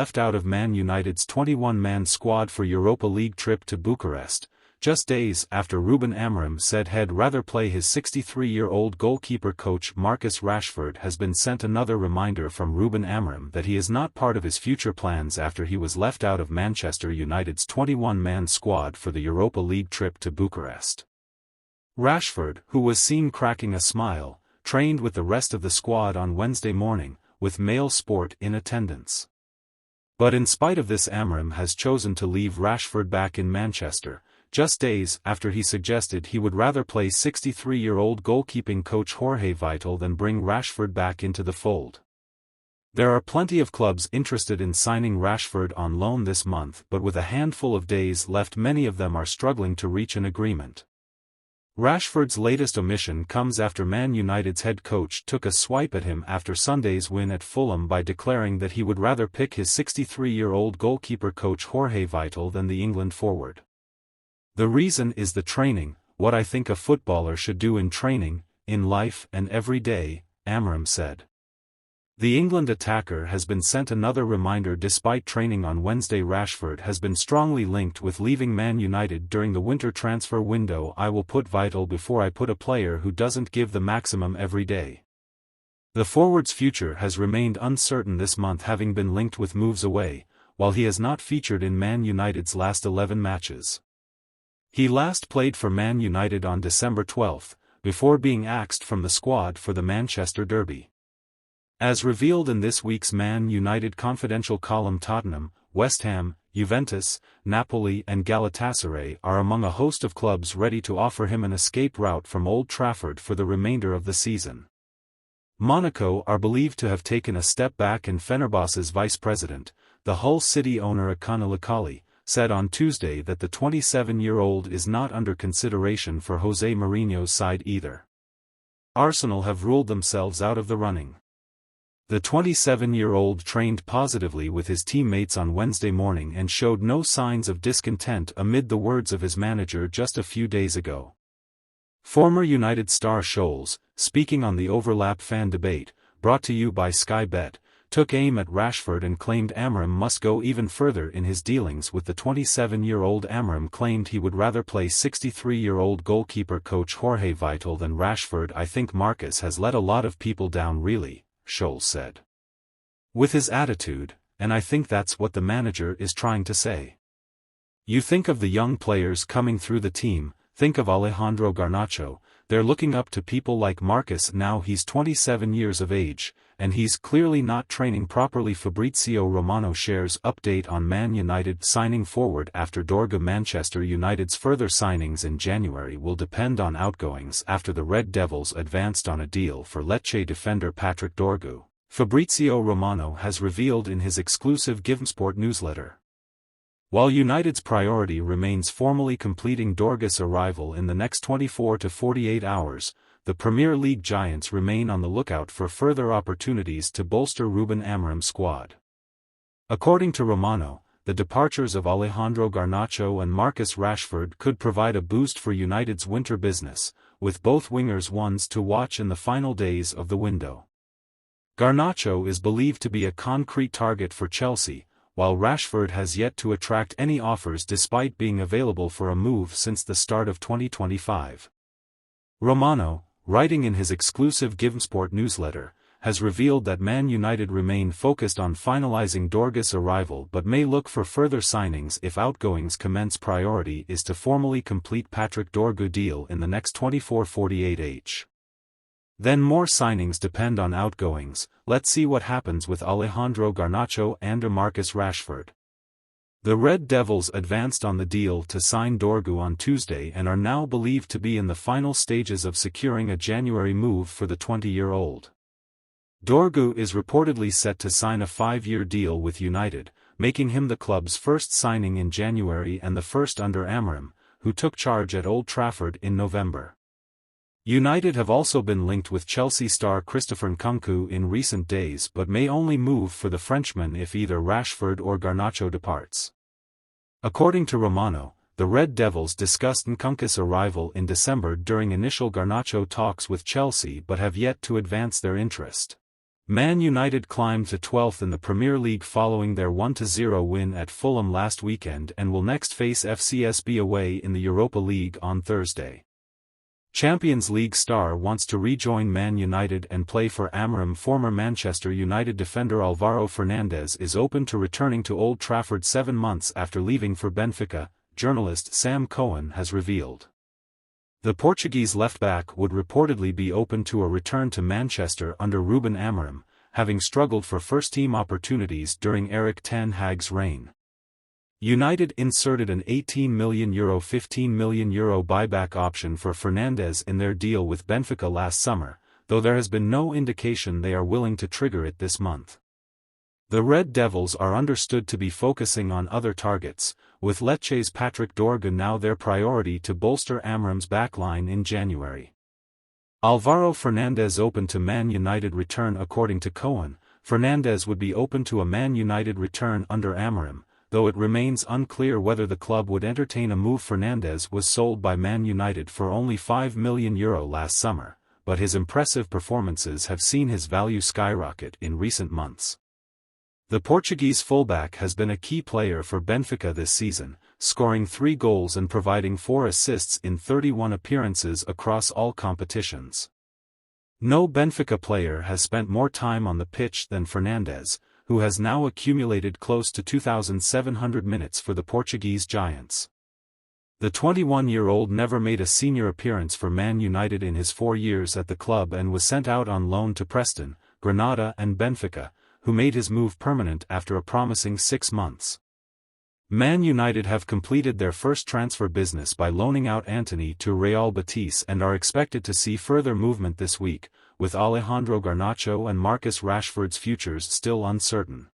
left out of Man United's 21-man squad for Europa League trip to Bucharest, just days after Ruben Amorim said he'd rather play his 63-year-old goalkeeper. Coach Marcus Rashford has been sent another reminder from Ruben Amorim that he is not part of his future plans after he was left out of Manchester United's 21-man squad for the Europa League trip to Bucharest. Rashford, who was seen cracking a smile, trained with the rest of the squad on Wednesday morning, with Mail Sport in attendance. But in spite of this, Amorim has chosen to leave Rashford back in Manchester, just days after he suggested he would rather play 63-year-old goalkeeping coach Jorge Vital than bring Rashford back into the fold. There are plenty of clubs interested in signing Rashford on loan this month, but with a handful of days left, many of them are struggling to reach an agreement. Rashford's latest omission comes after Man United's head coach took a swipe at him after Sunday's win at Fulham by declaring that he would rather pick his 63-year-old goalkeeper coach Jorge Vital than the England forward. "The reason is the training, what I think a footballer should do in training, in life and every day," Amorim said. The England attacker has been sent another reminder despite training on Wednesday. Rashford has been strongly linked with leaving Man United during the winter transfer window. "I will put Vital before I put a player who doesn't give the maximum every day." The forward's future has remained uncertain this month, having been linked with moves away, while he has not featured in Man United's last 11 matches. He last played for Man United on December 12, before being axed from the squad for the Manchester Derby. As revealed in this week's Man United Confidential column, Tottenham, West Ham, Juventus, Napoli and Galatasaray are among a host of clubs ready to offer him an escape route from Old Trafford for the remainder of the season. Monaco are believed to have taken a step back, and Fenerbahce's vice president, the Hull City owner Akan Alikali, said on Tuesday that the 27-year-old is not under consideration for Jose Mourinho's side either. Arsenal have ruled themselves out of the running. The 27-year-old trained positively with his teammates on Wednesday morning and showed no signs of discontent amid the words of his manager just a few days ago. Former United star Scholes, speaking on the Overlap fan debate, brought to you by Sky Bet, took aim at Rashford and claimed Amorim must go even further in his dealings with the 27-year-old. Amorim claimed he would rather play 63-year-old goalkeeper coach Jorge Vital than Rashford. "I think Marcus has let a lot of people down really," Scholes said. "With his attitude, and I think that's what the manager is trying to say. You think of the young players coming through the team, think of Alejandro Garnacho, they're looking up to people like Marcus. Now he's 27 years of age, and he's clearly not training properly." Fabrizio Romano shares update on Man United signing forward after Dorgu. Manchester United's further signings in January will depend on outgoings after the Red Devils advanced on a deal for Lecce defender Patrick Dorgu, Fabrizio Romano has revealed in his exclusive GiveSport newsletter. While United's priority remains formally completing Dorgu's arrival in the next 24 to 48 hours, the Premier League giants remain on the lookout for further opportunities to bolster Ruben Amorim's squad. According to Romano, the departures of Alejandro Garnacho and Marcus Rashford could provide a boost for United's winter business, with both wingers ones to watch in the final days of the window. Garnacho is believed to be a concrete target for Chelsea, while Rashford has yet to attract any offers despite being available for a move since the start of 2025. Romano, writing in his exclusive GiveSport newsletter, has revealed that Man United remain focused on finalizing Dorgu's arrival but may look for further signings if outgoings commence. Priority is to formally complete Patrick Dorgu deal in the next 24-48 hours. Then more signings depend on outgoings. Let's see what happens with Alejandro Garnacho and Marcus Rashford. The Red Devils advanced on the deal to sign Dorgu on Tuesday and are now believed to be in the final stages of securing a January move for the 20-year-old. Dorgu is reportedly set to sign a 5-year deal with United, making him the club's first signing in January and the first under Amorim, who took charge at Old Trafford in November. United have also been linked with Chelsea star Christopher Nkunku in recent days but may only move for the Frenchman if either Rashford or Garnacho departs. According to Romano, the Red Devils discussed Nkunku's arrival in December during initial Garnacho talks with Chelsea but have yet to advance their interest. Man United climbed to 12th in the Premier League following their 1-0 win at Fulham last weekend and will next face FCSB away in the Europa League on Thursday. Champions League star wants to rejoin Man United and play for Amorim. Former Manchester United defender Alvaro Fernandez is open to returning to Old Trafford 7 months after leaving for Benfica, journalist Sam Cohen has revealed. The Portuguese left-back would reportedly be open to a return to Manchester under Ruben Amorim, having struggled for first-team opportunities during Erik ten Hag's reign. United inserted an €18 million €15 million buyback option for Fernandez in their deal with Benfica last summer, though there has been no indication they are willing to trigger it this month. The Red Devils are understood to be focusing on other targets, with Lecce's Patrick Dorgu now their priority to bolster Amorim's backline in January. Alvaro Fernandez open to Man United return. According to Cohen, Fernandez would be open to a Man United return under Amorim, though it remains unclear whether the club would entertain a move. Fernandez was sold by Man United for only €5 million last summer, but his impressive performances have seen his value skyrocket in recent months. The Portuguese fullback has been a key player for Benfica this season, scoring 3 goals and providing 4 assists in 31 appearances across all competitions. No Benfica player has spent more time on the pitch than Fernandez, who has now accumulated close to 2,700 minutes for the Portuguese Giants. The 21-year-old never made a senior appearance for Man United in his 4 years at the club and was sent out on loan to Preston, Granada and Benfica, who made his move permanent after a promising 6 months. Man United have completed their first transfer business by loaning out Antony to Real Betis and are expected to see further movement this week, with Alejandro Garnacho and Marcus Rashford's futures still uncertain.